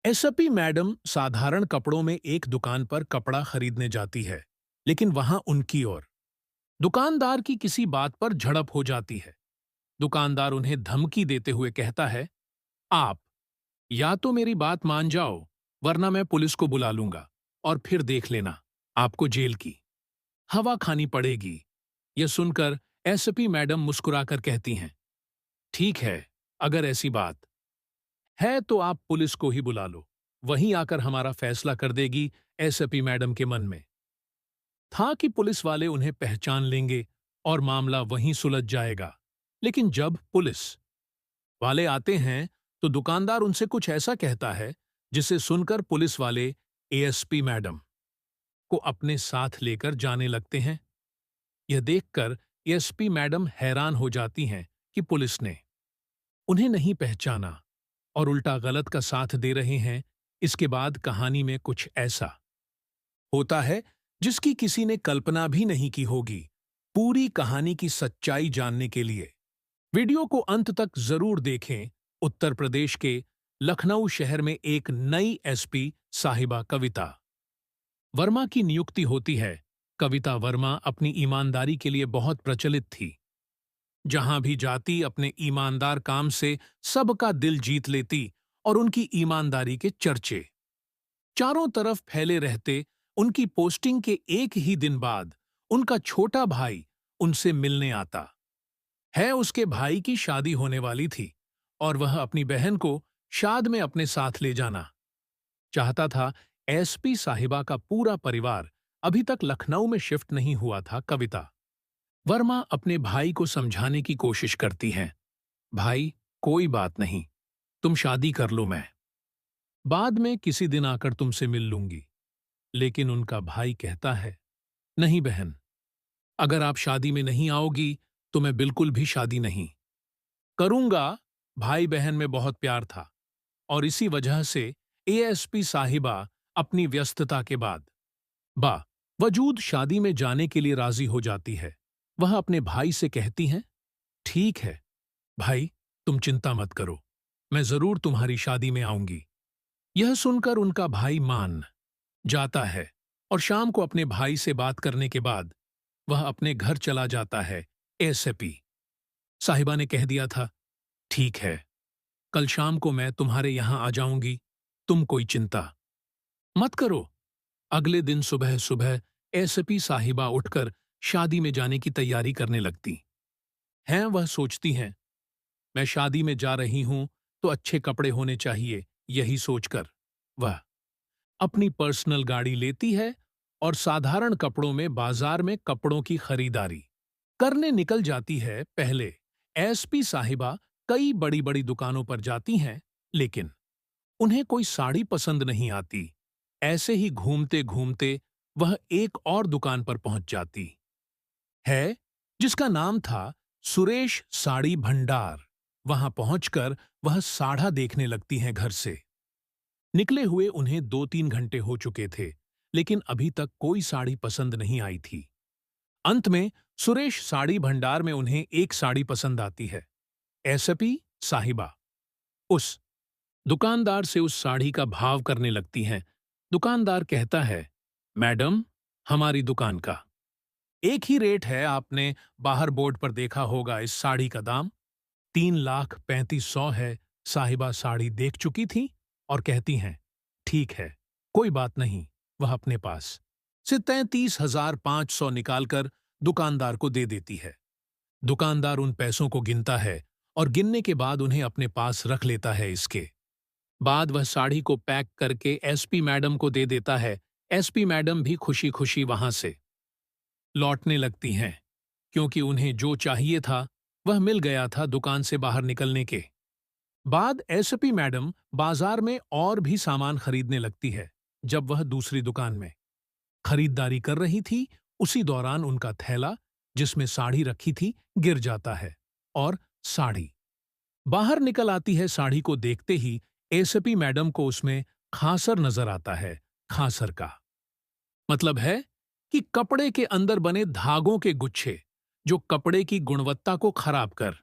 SP madam साधारण कपड़ों में एक दुकान पर कपड़ा खरीदने जाती है, लेकिन वहां उनकी और दुकानदार की किसी बात पर झड़प हो जाती है। दुकानदार उन्हें धमकी देते हुए कहता है, आप या तो मेरी बात मान जाओ, वरना मैं पुलिस को बुला लूंगा और फिर देख लेना, आपको जेल की हवा खानी पड़ेगी। यह सुनकर एसपी मैडम मुस्कुराकर कहती हैं, ठीक है, अगर ऐसी बात है तो आप पुलिस को ही बुला लो, वहीं आकर हमारा फैसला कर देगी। एसपी मैडम के मन में था कि पुलिस वाले उन्हें पहचान लेंगे और मामला वहीं सुलझ जाएगा। लेकिन जब पुलिस वाले आते हैं तो दुकानदार उनसे कुछ ऐसा कहता है जिसे सुनकर पुलिस वाले एएसपी मैडम को अपने साथ लेकर जाने लगते हैं। यह देखकर एएसपी मैडम हैरान हो जाती हैं कि पुलिस ने उन्हें नहीं पहचाना और उल्टा गलत का साथ दे रहे हैं। इसके बाद कहानी में कुछ ऐसा होता है जिसकी किसी ने कल्पना भी नहीं की होगी। पूरी कहानी की सच्चाई जानने के लिए वीडियो को अंत तक जरूर देखें। उत्तर प्रदेश के लखनऊ शहर में एक नई एसपी साहिबा कविता वर्मा की नियुक्ति होती है। कविता वर्मा अपनी ईमानदारी के लिए बहुत प्रचलित थी। जहां भी जाती अपने ईमानदार काम से सबका दिल जीत लेती और उनकी ईमानदारी के चर्चे चारों तरफ फैले रहते। उनकी पोस्टिंग के एक ही दिन बाद उनका छोटा भाई उनसे मिलने आता है। उसके भाई की शादी होने वाली थी और वह अपनी बहन को शाद में अपने साथ ले जाना चाहता था। एसपी साहिबा का पूरा परिवार अभी तक लखनऊ में शिफ्ट नहीं हुआ था। कविता वर्मा अपने भाई को समझाने की कोशिश करती हैं, भाई कोई बात नहीं, तुम शादी कर लो, मैं बाद में किसी दिन आकर तुमसे मिल लूंगी। लेकिन उनका भाई कहता है, नहीं बहन, अगर आप शादी में नहीं आओगी तो मैं बिल्कुल भी शादी नहीं करूंगा। भाई बहन में बहुत प्यार था और इसी वजह से एएसपी साहिबा अपनी व्यस्तता के बाद वजूद शादी में जाने के लिए राजी हो जाती है। वह अपने भाई से कहती हैं, ठीक है भाई, तुम चिंता मत करो, मैं जरूर तुम्हारी शादी में आऊंगी। यह सुनकर उनका भाई मान जाता है और शाम को अपने भाई से बात करने के बाद वह अपने घर चला जाता है। एसपी साहिबा ने कह दिया था, ठीक है, कल शाम को मैं तुम्हारे यहां आ जाऊंगी, तुम कोई चिंता मत करो। अगले दिन सुबह सुबह एसपी साहिबा उठकर शादी में जाने की तैयारी करने लगती हैं। वह सोचती हैं, मैं शादी में जा रही हूं तो अच्छे कपड़े होने चाहिए। यही सोचकर वह अपनी पर्सनल गाड़ी लेती है और साधारण कपड़ों में बाजार में कपड़ों की खरीदारी करने निकल जाती है। पहले एसपी साहिबा कई बड़ी बड़ी दुकानों पर जाती हैं, लेकिन उन्हें कोई साड़ी पसंद नहीं आती। ऐसे ही घूमते घूमते वह एक और दुकान पर पहुंच जाती है जिसका नाम था सुरेश साड़ी भंडार। वहां पहुंचकर वह साड़ा देखने लगती हैं। घर से निकले हुए उन्हें 2-3 घंटे हो चुके थे, लेकिन अभी तक कोई साड़ी पसंद नहीं आई थी। अंत में सुरेश साड़ी भंडार में उन्हें एक साड़ी पसंद आती है। एसपी साहिबा उस दुकानदार से उस साड़ी का भाव करने लगती हैं। दुकानदार कहता है, मैडम, हमारी दुकान का एक ही रेट है, आपने बाहर बोर्ड पर देखा होगा। इस साड़ी का दाम 3,35,100 है। साहिबा साड़ी देख चुकी थी और कहती हैं, ठीक है, कोई बात नहीं। वह अपने पास से 33,500 निकालकर दुकानदार को दे देती है। दुकानदार उन पैसों को गिनता है और गिनने के बाद उन्हें अपने पास रख लेता है। इसके बाद वह साड़ी को पैक करके एसपी मैडम को दे देता है। एसपी मैडम भी खुशी खुशी वहां से लौटने लगती हैं, क्योंकि उन्हें जो चाहिए था वह मिल गया था। दुकान से बाहर निकलने के बाद एसपी मैडम बाजार में और भी सामान खरीदने लगती है। जब वह दूसरी दुकान में खरीदारी कर रही थी, उसी दौरान उनका थैला जिसमें साड़ी रखी थी गिर जाता है और साड़ी बाहर निकल आती है। साड़ी को देखते ही एसपी मैडम को उसमें खासर नजर आता है। खासर का मतलब है कि कपड़े के अंदर बने धागों के गुच्छे जो कपड़े की गुणवत्ता को खराब कर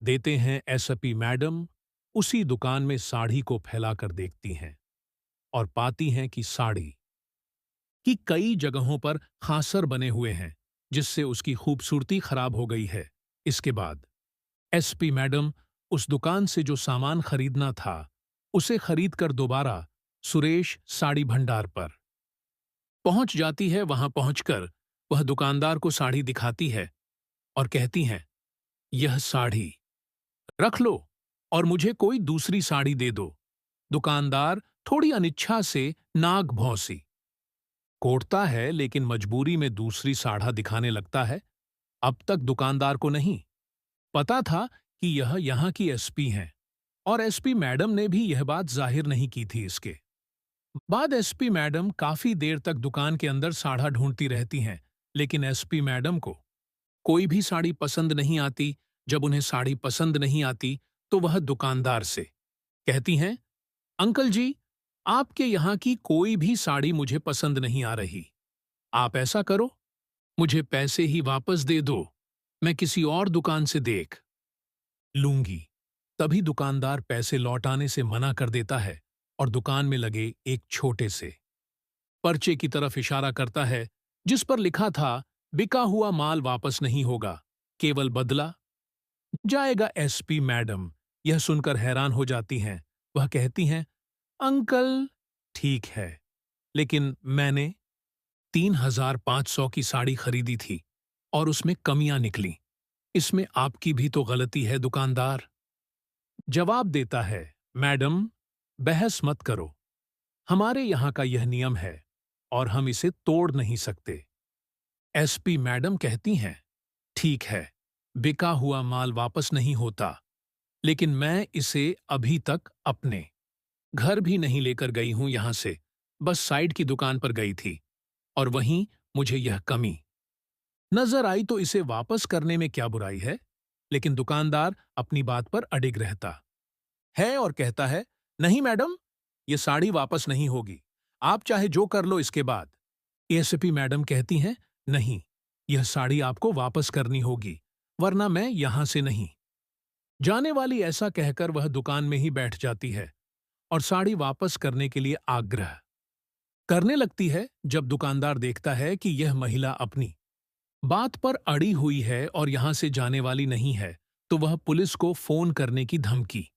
देते हैं। एसपी मैडम उसी दुकान में साड़ी को फैलाकर देखती हैं और पाती हैं कि साड़ी की कई जगहों पर खासर बने हुए हैं, जिससे उसकी खूबसूरती खराब हो गई है। इसके बाद एसपी मैडम उस दुकान से जो सामान खरीदना था, उसे खरीदकर दोबारा सुरेश साड़ी भंडार पर पहुंच जाती है। वहां पहुंचकर वह दुकानदार को साड़ी दिखाती है और कहती हैं, यह साड़ी रख लो और मुझे कोई दूसरी साड़ी दे दो। दुकानदार थोड़ी अनिच्छा से नाक भौंसी कोटता है, लेकिन मजबूरी में दूसरी साड़ा दिखाने लगता है। अब तक दुकानदार को नहीं पता था कि यह यहाँ की एसपी हैं, और एसपी मैडम ने भी यह बात जाहिर नहीं की थी। इसके बाद एसपी मैडम काफी देर तक दुकान के अंदर साड़ा ढूंढती रहती हैं, लेकिन एसपी मैडम को कोई भी साड़ी पसंद नहीं आती। जब उन्हें साड़ी पसंद नहीं आती, तो वह दुकानदार से कहती हैं, अंकल जी, आपके यहाँ की कोई भी साड़ी मुझे पसंद नहीं आ रही। आप ऐसा करो, मुझे पैसे ही वापस दे दो, मैं किसी और दुकान से देख लूंगी। तभी दुकानदार पैसे लौटाने से मना कर देता है और दुकान में लगे एक छोटे से पर्चे की तरफ इशारा करता है, जिस पर लिखा था, बिका हुआ माल वापस नहीं होगा, केवल बदला जाएगा। एसपी मैडम यह सुनकर हैरान हो जाती हैं। वह कहती हैं, अंकल, ठीक है, लेकिन मैंने 3,500 की साड़ी खरीदी थी और उसमें कमियां निकली। इसमें आपकी भी तो गलती है। दुकानदार जवाब देता है, मैडम, बहस मत करो, हमारे यहाँ का यह नियम है और हम इसे तोड़ नहीं सकते। एसपी मैडम कहती हैं, ठीक है, बिका हुआ माल वापस नहीं होता, लेकिन मैं इसे अभी तक अपने घर भी नहीं लेकर गई हूं यहां से, बस साइड की दुकान पर गई थी और वहीं मुझे यह कमी नजर आई, तो इसे वापस करने में क्या बुराई है। लेकिन दुकानदार अपनी बात पर अडिग रहता है और कहता है, नहीं मैडम, ये साड़ी वापस नहीं होगी, आप चाहे जो कर लो इसके बाद। एसपी मैडम कहती हैं, नहीं, यह साड़ी आपको वापस करनी होगी, वरना मैं यहां से नहीं जाने वाली। ऐसा कहकर वह दुकान में ही बैठ जाती है और साड़ी वापस करने के लिए आग्रह करने लगती है। जब दुकानदार देखता है कि यह महिला अपनी बात पर अड़ी हुई है और यहां से जाने वाली नहीं है, तो वह पुलिस को फोन करने की धमकी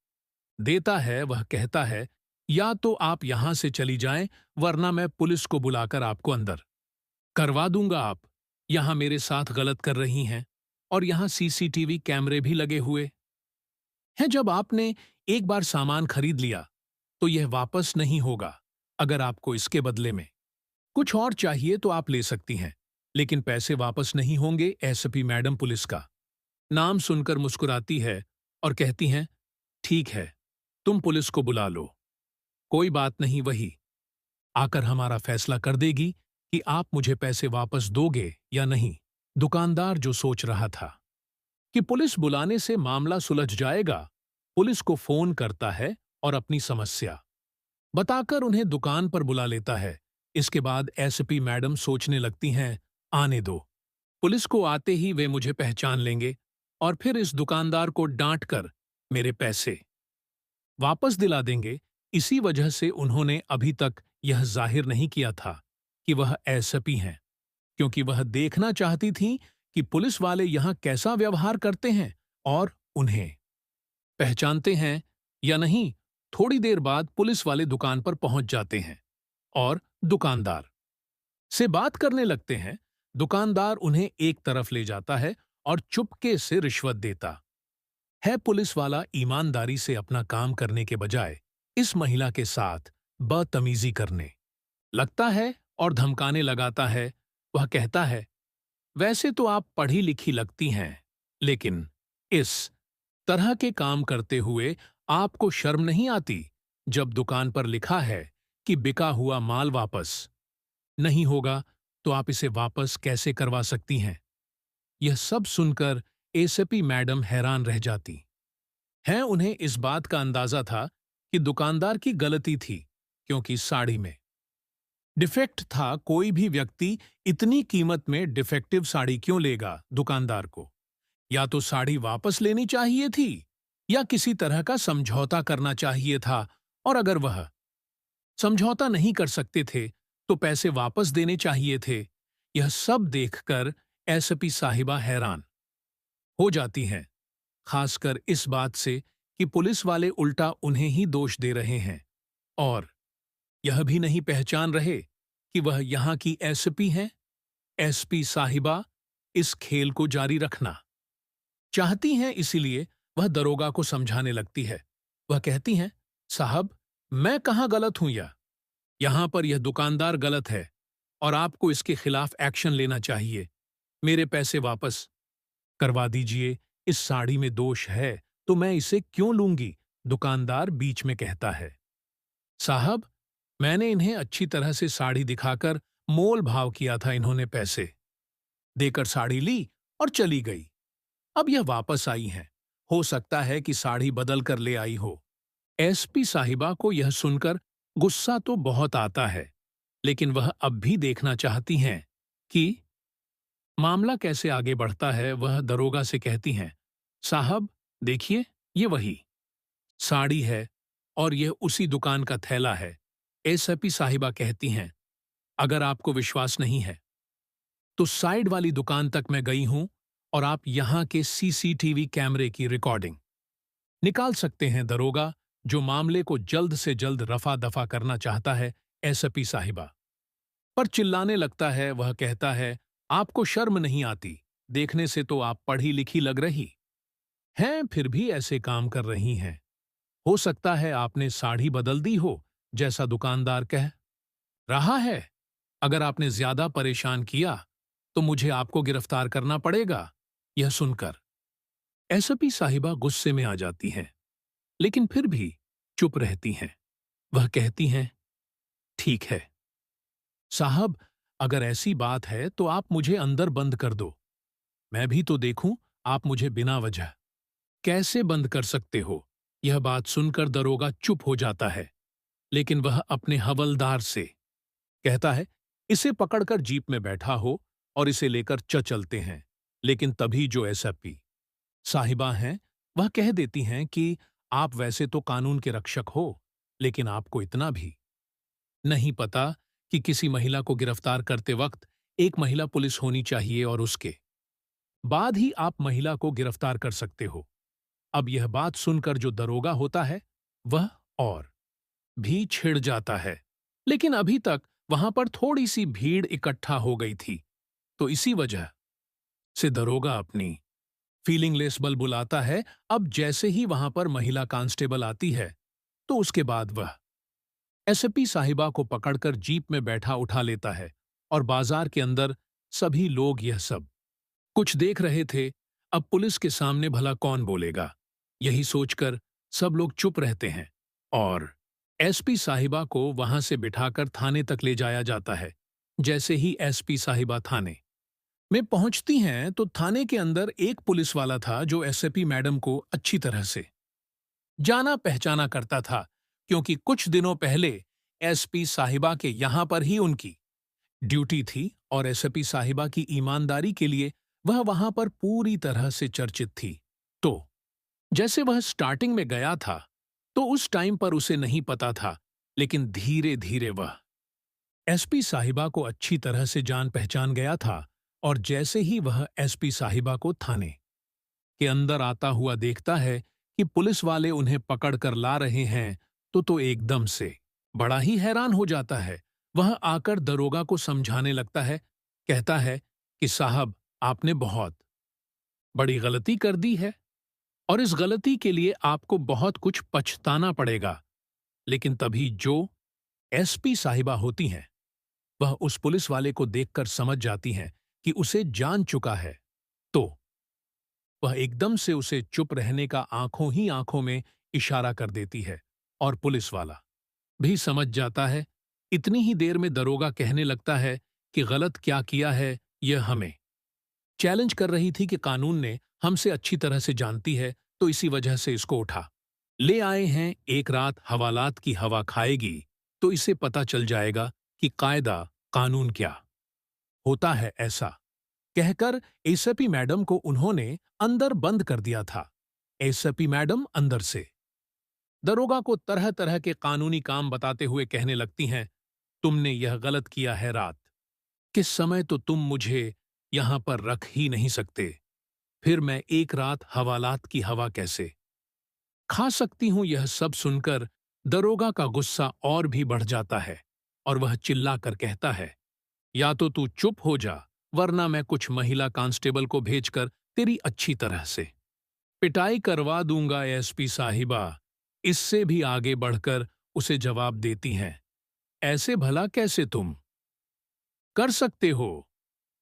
देता है। वह कहता है, या तो आप यहां से चली जाएं, वरना मैं पुलिस को बुलाकर आपको अंदर करवा दूंगा। आप यहां मेरे साथ गलत कर रही हैं और यहां सीसीटीवी कैमरे भी लगे हुए हैं। जब आपने एक बार सामान खरीद लिया, तो यह वापस नहीं होगा। अगर आपको इसके बदले में कुछ और चाहिए तो आप ले सकती हैं, लेकिन पैसे वापस नहीं होंगे। एसपी मैडम पुलिस का नाम सुनकर मुस्कुराती है और कहती हैं, ठीक है, तुम पुलिस को बुला लो, कोई बात नहीं, वही आकर हमारा फैसला कर देगी कि आप मुझे पैसे वापस दोगे या नहीं। दुकानदार जो सोच रहा था कि पुलिस बुलाने से मामला सुलझ जाएगा, पुलिस को फोन करता है और अपनी समस्या बताकर उन्हें दुकान पर बुला लेता है। इसके बाद एसपी मैडम सोचने लगती हैं, आने दो, पुलिस को आते ही वे मुझे पहचान लेंगे और फिर इस दुकानदार को डांट कर मेरे पैसे वापस दिला देंगे। इसी वजह से उन्होंने अभी तक यह जाहिर नहीं किया था कि वह एसपी हैं, क्योंकि वह देखना चाहती थी कि पुलिस वाले यहां कैसा व्यवहार करते हैं और उन्हें पहचानते हैं या नहीं। थोड़ी देर बाद पुलिस वाले दुकान पर पहुंच जाते हैं और दुकानदार से बात करने लगते हैं। दुकानदार उन्हें एक तरफ ले जाता है और चुपके से रिश्वत देता है। पुलिस वाला ईमानदारी से अपना काम करने के बजाय इस महिला के साथ बदतमीजी करने लगता है और धमकाने लगाता है। वह कहता है, वैसे तो आप पढ़ी लिखी लगती हैं, लेकिन इस तरह के काम करते हुए आपको शर्म नहीं आती? जब दुकान पर लिखा है कि बिका हुआ माल वापस नहीं होगा, तो आप इसे वापस कैसे करवा सकती हैं? यह सब सुनकर एसपी मैडम हैरान रह जाती हैं। उन्हें इस बात का अंदाजा था कि दुकानदार की गलती थी, क्योंकि साड़ी में डिफेक्ट था। कोई भी व्यक्ति इतनी कीमत में डिफेक्टिव साड़ी क्यों लेगा? दुकानदार को या तो साड़ी वापस लेनी चाहिए थी या किसी तरह का समझौता करना चाहिए था, और अगर वह समझौता नहीं कर सकते थे तो पैसे वापस देने चाहिए थे। यह सब देखकर एसपी साहिबा हैरान हो जाती हैं, खासकर इस बात से कि पुलिस वाले उल्टा उन्हें ही दोष दे रहे हैं और यह भी नहीं पहचान रहे कि वह यहाँ की एसपी हैं। एसपी साहिबा इस खेल को जारी रखना चाहती हैं, इसीलिए वह दरोगा को समझाने लगती है। वह कहती हैं, साहब, मैं कहाँ गलत हूं, या यहां पर यह दुकानदार गलत है और आपको इसके खिलाफ एक्शन लेना चाहिए। मेरे पैसे वापस करवा दीजिए। इस साड़ी में दोष है तो मैं इसे क्यों लूंगी? दुकानदार बीच में कहता है, साहब, मैंने इन्हें अच्छी तरह से साड़ी दिखाकर मोल भाव किया था। इन्होंने पैसे देकर साड़ी ली और चली गई। अब यह वापस आई हैं। हो सकता है कि साड़ी बदल कर ले आई हो। एसपी साहिबा को यह सुनकर गुस्सा तो बहुत आता है, लेकिन वह अब भी देखना चाहती हैं कि मामला कैसे आगे बढ़ता है। वह दरोगा से कहती हैं, साहब, देखिए, ये वही साड़ी है और यह उसी दुकान का थैला है। एसपी साहिबा कहती हैं, अगर आपको विश्वास नहीं है तो साइड वाली दुकान तक मैं गई हूं और आप यहां के सीसीटीवी कैमरे की रिकॉर्डिंग निकाल सकते हैं। दरोगा, जो मामले को जल्द से जल्द रफा दफा करना चाहता है, एसपी साहिबा पर चिल्लाने लगता है। वह कहता है, आपको शर्म नहीं आती? देखने से तो आप पढ़ी लिखी लग रही हैं, फिर भी ऐसे काम कर रही हैं। हो सकता है आपने साड़ी बदल दी हो, जैसा दुकानदार कह रहा है। अगर आपने ज्यादा परेशान किया तो मुझे आपको गिरफ्तार करना पड़ेगा। यह सुनकर एसपी साहिबा गुस्से में आ जाती हैं, लेकिन फिर भी चुप रहती हैं। वह कहती हैं, ठीक है साहब, अगर ऐसी बात है तो आप मुझे अंदर बंद कर दो। मैं भी तो देखूं आप मुझे बिना वजह कैसे बंद कर सकते हो। यह बात सुनकर दरोगा चुप हो जाता है, लेकिन वह अपने हवलदार से कहता है, इसे पकड़कर जीप में बैठा हो और इसे लेकर चलते हैं। लेकिन तभी जो एसपी साहिबा हैं, वह कह देती हैं कि आप वैसे तो कानून के रक्षक हो, लेकिन आपको इतना भी नहीं पता कि किसी महिला को गिरफ्तार करते वक्त एक महिला पुलिस होनी चाहिए और उसके बाद ही आप महिला को गिरफ्तार कर सकते हो। अब यह बात सुनकर जो दरोगा होता है, वह और भी छिड़ जाता है, लेकिन अभी तक वहां पर थोड़ी सी भीड़ इकट्ठा हो गई थी, तो इसी वजह से दरोगा अपनी फीलिंगलेस बल बुलाता है। अब जैसे ही वहां पर महिला कांस्टेबल आती है, तो उसके बाद वह एसपी साहिबा को पकड़कर जीप में बैठा उठा लेता है और बाजार के अंदर सभी लोग यह सब कुछ देख रहे थे। अब पुलिस के सामने भला कौन बोलेगा, यही सोचकर सब लोग चुप रहते हैं और एसपी साहिबा को वहां से बिठाकर थाने तक ले जाया जाता है। जैसे ही एसपी साहिबा थाने में पहुंचती हैं तो थाने के अंदर एक पुलिस वाला था जो एसपी मैडम को अच्छी तरह से जाना पहचाना करता था, क्योंकि कुछ दिनों पहले एसपी साहिबा के यहां पर ही उनकी ड्यूटी थी और एसपी साहिबा की ईमानदारी के लिए वह वहां पर पूरी तरह से चर्चित थी। तो जैसे वह स्टार्टिंग में गया था तो उस टाइम पर उसे नहीं पता था, लेकिन धीरे धीरे वह एसपी साहिबा को अच्छी तरह से जान पहचान गया था और जैसे ही वह एसपी साहिबा को थाने के अंदर आता हुआ देखता है कि पुलिस वाले उन्हें पकड़ कर ला रहे हैं, तो एकदम से बड़ा ही हैरान हो जाता है। वह आकर दरोगा को समझाने लगता है, कहता है कि साहब, आपने बहुत बड़ी गलती कर दी है और इस गलती के लिए आपको बहुत कुछ पछताना पड़ेगा। लेकिन तभी जो एसपी साहिबा होती हैं, वह उस पुलिस वाले को देखकर समझ जाती हैं कि उसे जान चुका है, तो वह एकदम से उसे चुप रहने का आंखों ही आंखों में इशारा कर देती है और पुलिस वाला भी समझ जाता है। इतनी ही देर में दरोगा कहने लगता है कि गलत क्या किया है यह हमें चैलेंज कर रही थी कि कानून ने हमसे अच्छी तरह से जानती है, तो इसी वजह से इसको उठा ले आए हैं। एक रात हवालात की हवा खाएगी तो इसे पता चल जाएगा कि कायदा कानून क्या होता है। ऐसा कहकर एसपी मैडम को उन्होंने अंदर बंद कर दिया था। एसपी मैडम अंदर से दरोगा को तरह तरह के कानूनी काम बताते हुए कहने लगती हैं, तुमने यह गलत किया है रात। किस समय तो तुम मुझे यहां पर रख ही नहीं सकते। फिर मैं एक रात हवालात की हवा कैसे खा सकती हूं। यह सब सुनकर दरोगा का गुस्सा और भी बढ़ जाता है और वह चिल्लाकर कहता है, या तो तू चुप हो जा, वरना मैं कुछ महिला कांस्टेबल को भेजकर तेरी अच्छी तरह से पिटाई करवा दूंगा। एसपी साहिबा इससे भी आगे बढ़कर उसे जवाब देती हैं, ऐसे भला कैसे तुम कर सकते हो?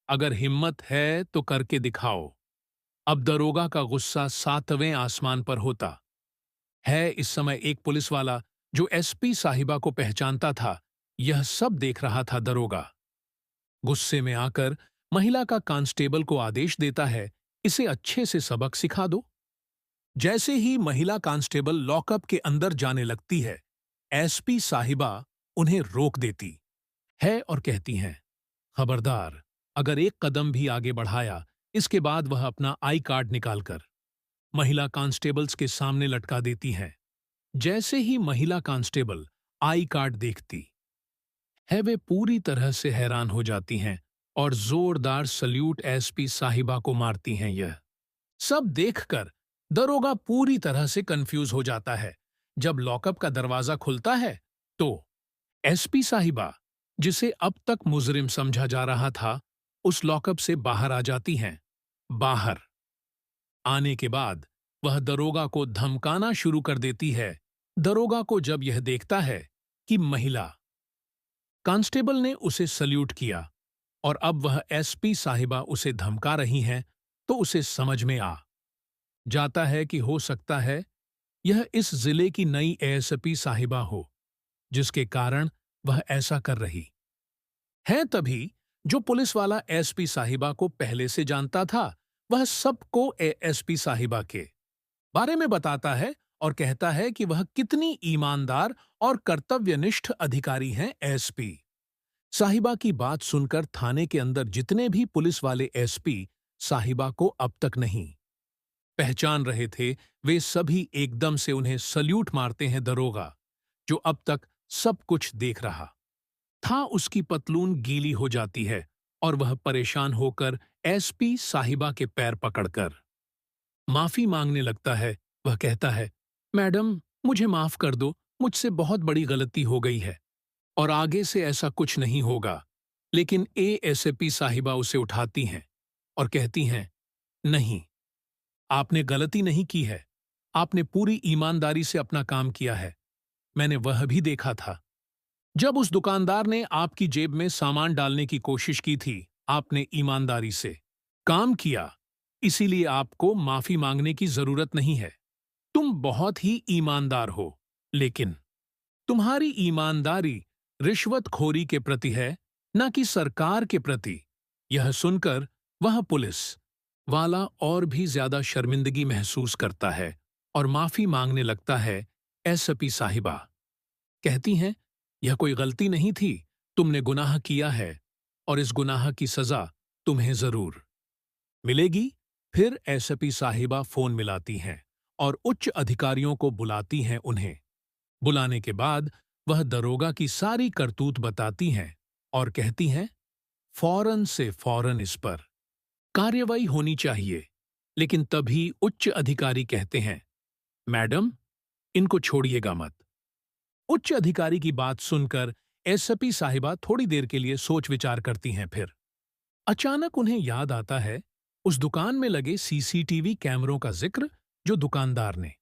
अगर हिम्मत है तो करके दिखाओ। अब दरोगा का गुस्सा सातवें आसमान पर होता है। इस समय एक पुलिस वाला जो एसपी साहिबा को पहचानता था, यह सब देख रहा था। दरोगा गुस्से में आकर महिला का कांस्टेबल को आदेश देता है, इसे अच्छे से सबक सिखा दो। जैसे ही महिला कांस्टेबल लॉकअप के अंदर जाने लगती है, एसपी साहिबा उन्हें रोक देती है और कहती हैं, खबरदार, अगर एक कदम भी आगे बढ़ाया, इसके बाद वह अपना आई कार्ड निकालकर महिला कांस्टेबल्स के सामने लटका देती हैं। जैसे ही महिला कांस्टेबल आई कार्ड देखती है, वे पूरी तरह से हैरान हो जाती हैं और जोरदार सल्यूट एसपी साहिबा को मारती हैं। यह सब देखकर दरोगा पूरी तरह से कंफ्यूज हो जाता है। जब लॉकअप का दरवाजा खुलता है तो एसपी साहिबा, जिसे अब तक मुजरिम समझा जा रहा था, उस लॉकअप से बाहर आ जाती हैं। बाहर आने के बाद वह दरोगा को धमकाना शुरू कर देती है। दरोगा को जब यह देखता है कि महिला कांस्टेबल ने उसे सल्यूट किया और अब वह एसपी साहिबा उसे धमका रही हैं, तो उसे समझ में आ जाता है कि हो सकता है यह इस जिले की नई एएसपी साहिबा हो, जिसके कारण वह ऐसा कर रही है। तभी जो पुलिस वाला एसपी साहिबा को पहले से जानता था, वह सबको एएसपी साहिबा के बारे में बताता है और कहता है कि वह कितनी ईमानदार और कर्तव्यनिष्ठ अधिकारी हैं। एसपी साहिबा की बात सुनकर थाने के अंदर जितने भी पुलिस वाले एसपी साहिबा को अब तक नहीं पहचान रहे थे, वे सभी एकदम से उन्हें सल्यूट मारते हैं। दरोगा, जो अब तक सब कुछ देख रहा था, उसकी पतलून गीली हो जाती है और वह परेशान होकर एसपी साहिबा के पैर पकड़कर माफी मांगने लगता है। वह कहता है, मैडम, मुझे माफ कर दो, मुझसे बहुत बड़ी गलती हो गई है और आगे से ऐसा कुछ नहीं होगा। लेकिन एएसपी साहिबा उसे उठाती हैं और कहती हैं, नहीं, आपने गलती नहीं की है। आपने पूरी ईमानदारी से अपना काम किया है। मैंने वह भी देखा था जब उस दुकानदार ने आपकी जेब में सामान डालने की कोशिश की थी। आपने ईमानदारी से काम किया, इसीलिए आपको माफी मांगने की जरूरत नहीं है। तुम बहुत ही ईमानदार हो, लेकिन तुम्हारी ईमानदारी रिश्वतखोरी के प्रति है, न कि सरकार के प्रति। यह सुनकर वह पुलिस वाला और भी ज्यादा शर्मिंदगी महसूस करता है और माफी मांगने लगता है। एसपी साहिबा कहती हैं, यह कोई गलती नहीं थी, तुमने गुनाह किया है और इस गुनाह की सजा तुम्हें जरूर मिलेगी। फिर एसपी साहिबा फोन मिलाती हैं और उच्च अधिकारियों को बुलाती हैं। उन्हें बुलाने के बाद वह दरोगा की सारी करतूत बताती हैं और कहती हैं, फौरन से फौरन इस पर कार्रवाई होनी चाहिए। लेकिन तभी उच्च अधिकारी कहते हैं, मैडम, इनको छोड़िएगा मत। उच्च अधिकारी की बात सुनकर एसपी साहिबा थोड़ी देर के लिए सोच विचार करती हैं। फिर अचानक उन्हें याद आता है उस दुकान में लगे सीसीटीवी कैमरों का जिक्र, जो दुकानदार ने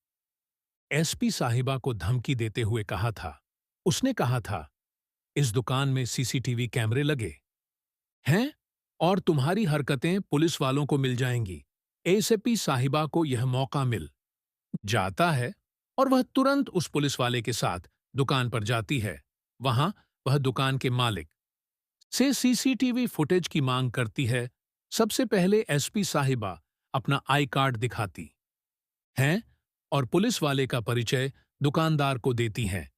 एसपी साहिबा को धमकी देते हुए कहा था। उसने कहा था, इस दुकान में सीसीटीवी कैमरे लगे हैं और तुम्हारी हरकतें पुलिस वालों को मिल जाएंगी। एसपी साहिबा को यह मौका मिल जाता है और वह तुरंत उस पुलिस वाले के साथ दुकान पर जाती है। वहां वह दुकान के मालिक से सीसीटीवी फुटेज की मांग करती है। सबसे पहले एसपी साहिबा अपना आई कार्ड दिखाती हैं और पुलिस वाले का परिचय दुकानदार को देती हैं।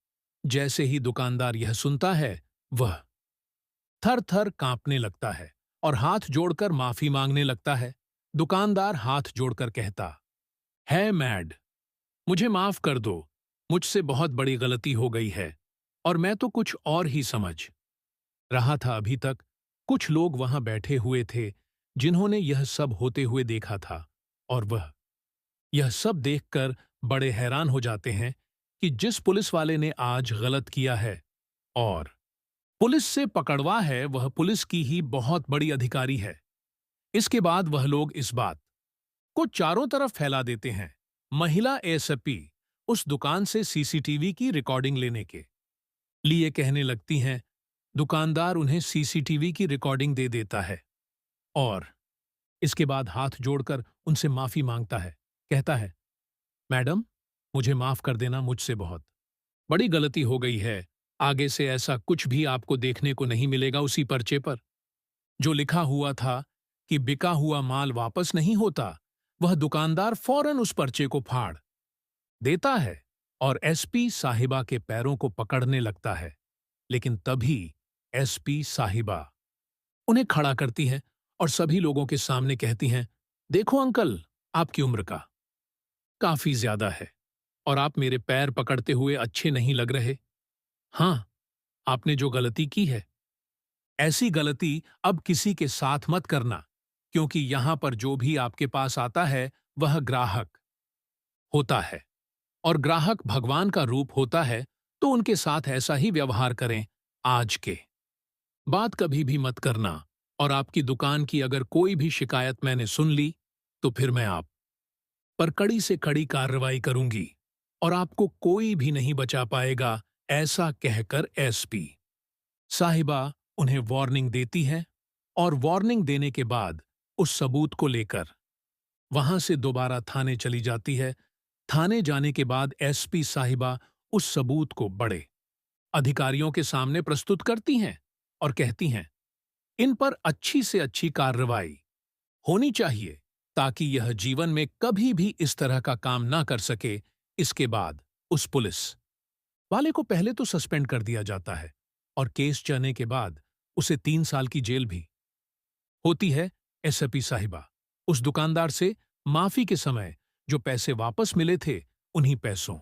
जैसे ही दुकानदार यह सुनता है, वह थर थर कांपने लगता है और हाथ जोड़कर माफी मांगने लगता है। दुकानदार हाथ जोड़कर कहता है मैड, मुझे माफ कर दो, मुझसे बहुत बड़ी गलती हो गई है और मैं तो कुछ और ही समझ रहा था। अभी तक कुछ लोग वहां बैठे हुए थे जिन्होंने यह सब होते हुए देखा था, और वह यह सब देखकर बड़े हैरान हो जाते हैं कि जिस पुलिस वाले ने आज गलत किया है और पुलिस से पकड़वा है, वह पुलिस की ही बहुत बड़ी अधिकारी है। इसके बाद वह लोग इस बात को चारों तरफ फैला देते हैं। महिला एएसपी उस दुकान से सीसीटीवी की रिकॉर्डिंग लेने के लिए कहने लगती हैं। दुकानदार उन्हें सीसीटीवी की रिकॉर्डिंग दे देता है और इसके बाद हाथ जोड़कर उनसे माफी मांगता है। कहता है, मैडम, मुझे माफ कर देना, मुझसे बहुत बड़ी गलती हो गई है। आगे से ऐसा कुछ भी आपको देखने को नहीं मिलेगा। उसी पर्चे पर जो लिखा हुआ था कि बिका हुआ माल वापस नहीं होता, वह दुकानदार फौरन उस पर्चे को फाड़ देता है और एसपी साहिबा के पैरों को पकड़ने लगता है। लेकिन तभी एसपी साहिबा उन्हें खड़ा करती हैं और सभी लोगों के सामने कहती हैं, देखो अंकल, आपकी उम्र का काफी ज्यादा है और आप मेरे पैर पकड़ते हुए अच्छे नहीं लग रहे। हाँ, आपने जो गलती की है, ऐसी गलती अब किसी के साथ मत करना, क्योंकि यहां पर जो भी आपके पास आता है वह ग्राहक होता है और ग्राहक भगवान का रूप होता है, तो उनके साथ ऐसा ही व्यवहार करें। आज के बात कभी भी मत करना और आपकी दुकान की अगर कोई भी शिकायत मैंने सुन ली तो फिर मैं आप पर कड़ी से कड़ी कार्रवाई करूंगी और आपको कोई भी नहीं बचा पाएगा। ऐसा कहकर एसपी साहिबा उन्हें वार्निंग देती है और वार्निंग देने के बाद उस सबूत को लेकर वहां से दोबारा थाने चली जाती है। थाने जाने के बाद एसपी साहिबा उस सबूत को बड़े अधिकारियों के सामने प्रस्तुत करती हैं और कहती हैं, इन पर अच्छी से अच्छी कार्रवाई होनी चाहिए ताकि यह जीवन में कभी भी इस तरह का काम ना कर सके। इसके बाद उस पुलिस वाले को पहले तो सस्पेंड कर दिया जाता है और केस चलने के बाद उसे 3 साल की जेल भी होती है। एसपी साहिबा उस दुकानदार से माफी के समय जो पैसे वापस मिले थे, उन्हीं पैसों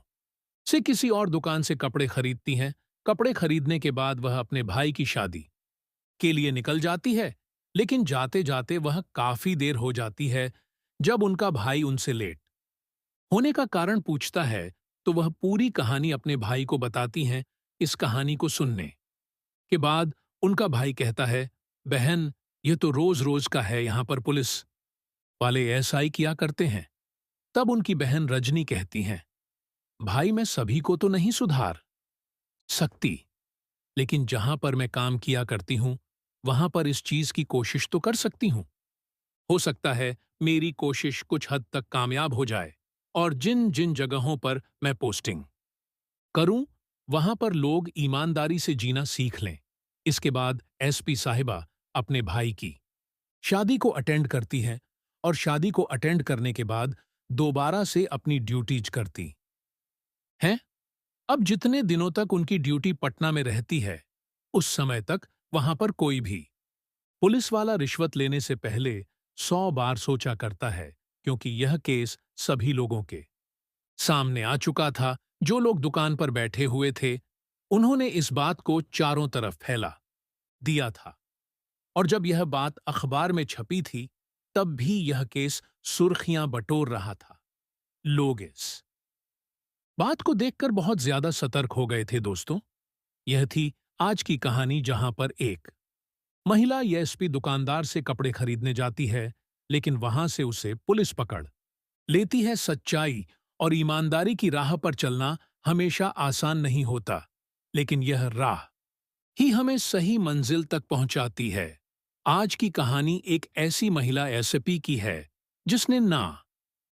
से किसी और दुकान से कपड़े खरीदती हैं। कपड़े खरीदने के बाद वह अपने भाई की शादी के लिए निकल जाती है, लेकिन जाते जाते वह काफी देर हो जाती है। जब उनका भाई उनसे लेट होने का कारण पूछता है, तो वह पूरी कहानी अपने भाई को बताती हैं। इस कहानी को सुनने के बाद उनका भाई कहता है, बहन, ये तो रोज रोज का है, यहां पर पुलिस वाले ऐसा ही किया करते हैं। तब उनकी बहन रजनी कहती हैं, भाई, मैं सभी को तो नहीं सुधार सकती, लेकिन जहां पर मैं काम किया करती हूं वहां पर इस चीज की कोशिश तो कर सकती हूं। हो सकता है मेरी कोशिश कुछ हद तक कामयाब हो जाए और जिन जिन जगहों पर मैं पोस्टिंग करूं वहां पर लोग ईमानदारी से जीना सीख लें। इसके बाद एसपी साहिबा अपने भाई की शादी को अटेंड करती हैं और शादी को अटेंड करने के बाद दोबारा से अपनी ड्यूटीज करती हैं। अब जितने दिनों तक उनकी ड्यूटी पटना में रहती है, उस समय तक वहां पर कोई भी पुलिस वाला रिश्वत लेने से पहले 100 बार सोचा करता है, क्योंकि यह केस सभी लोगों के सामने आ चुका था। जो लोग दुकान पर बैठे हुए थे, उन्होंने इस बात को चारों तरफ फैला दिया था और जब यह बात अखबार में छपी थी, तब भी यह केस सुर्खियां बटोर रहा था। लोग इस बात को देखकर बहुत ज्यादा सतर्क हो गए थे। दोस्तों, यह थी आज की कहानी, जहां पर एक महिला एसपी दुकानदार से कपड़े खरीदने जाती है, लेकिन वहां से उसे पुलिस पकड़ लेती है। सच्चाई और ईमानदारी की राह पर चलना हमेशा आसान नहीं होता, लेकिन यह राह ही हमें सही मंजिल तक पहुंचाती है। आज की कहानी एक ऐसी महिला एसपी की है जिसने ना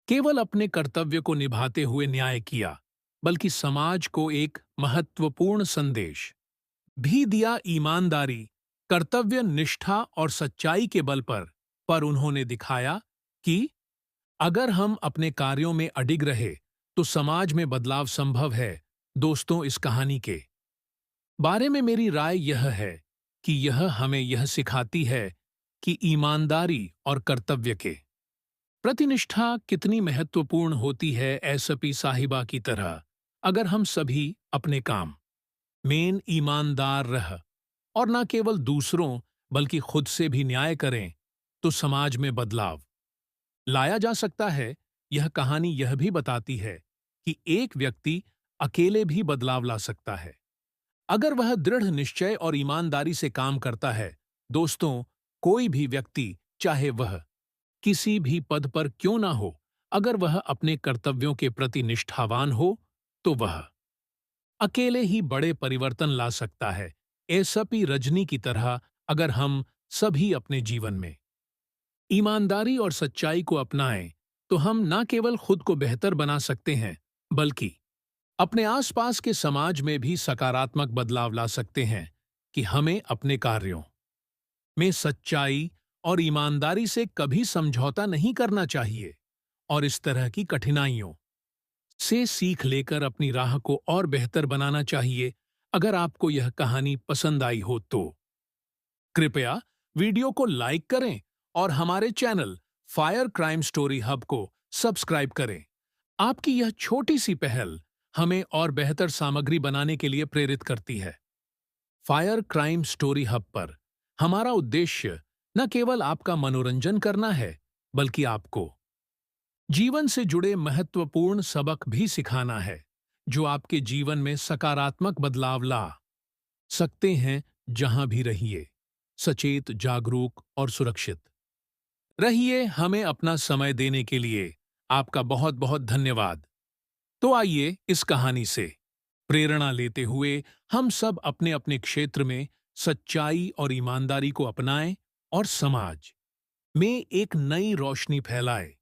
केवल अपने कर्तव्य को निभाते हुए न्याय किया, बल्कि समाज को एक महत्वपूर्ण संदेश भी दिया। ईमानदारी, कर्तव्य निष्ठा और सच्चाई के बल पर उन्होंने दिखाया कि अगर हम अपने कार्यों में अडिग रहे तो समाज में बदलाव संभव है। दोस्तों, इस कहानी के बारे में मेरी राय यह है कि यह हमें यह सिखाती है कि ईमानदारी और कर्तव्य के प्रतिनिष्ठा कितनी महत्वपूर्ण होती है एसपी साहिबा की तरह अगर हम सभी अपने काम मेन ईमानदार रह और न केवल दूसरों बल्कि खुद से भी न्याय करें तो समाज में बदलाव लाया जा सकता है। यह कहानी यह भी बताती है कि एक व्यक्ति अकेले भी बदलाव ला सकता है अगर वह दृढ़ निश्चय और ईमानदारी से काम करता है। दोस्तों, कोई भी व्यक्ति चाहे वह किसी भी पद पर क्यों ना हो, अगर वह अपने कर्तव्यों के प्रति निष्ठावान हो तो वह अकेले ही बड़े परिवर्तन ला सकता है। एसपी रजनी की तरह अगर हम सभी अपने जीवन में ईमानदारी और सच्चाई को अपनाएं तो हम न केवल खुद को बेहतर बना सकते हैं बल्कि अपने आसपास के समाज में भी सकारात्मक बदलाव ला सकते हैं। कि हमें अपने कार्यों में सच्चाई और ईमानदारी से कभी समझौता नहीं करना चाहिए और इस तरह की कठिनाइयों से सीख लेकर अपनी राह को और बेहतर बनाना चाहिए। अगर आपको यह कहानी पसंद आई हो तो कृपया वीडियो को लाइक करें और हमारे channel fire crime story hub को सब्सक्राइब करें। आपकी यह छोटी सी पहल हमें और बेहतर सामग्री बनाने के लिए प्रेरित करती है। फायर क्राइम स्टोरी हब पर हमारा उद्देश्य न केवल आपका मनोरंजन करना है बल्कि आपको जीवन से जुड़े महत्वपूर्ण सबक भी सिखाना है जो आपके जीवन में सकारात्मक बदलाव ला सकते हैं। जहां भी रहिए सचेत, जागरूक और सुरक्षित रहिए। हमें अपना समय देने के लिए आपका बहुत बहुत धन्यवाद। तो आइए इस कहानी से प्रेरणा लेते हुए हम सब अपने अपने क्षेत्र में सच्चाई और ईमानदारी को अपनाएं और समाज में एक नई रोशनी फैलाएं।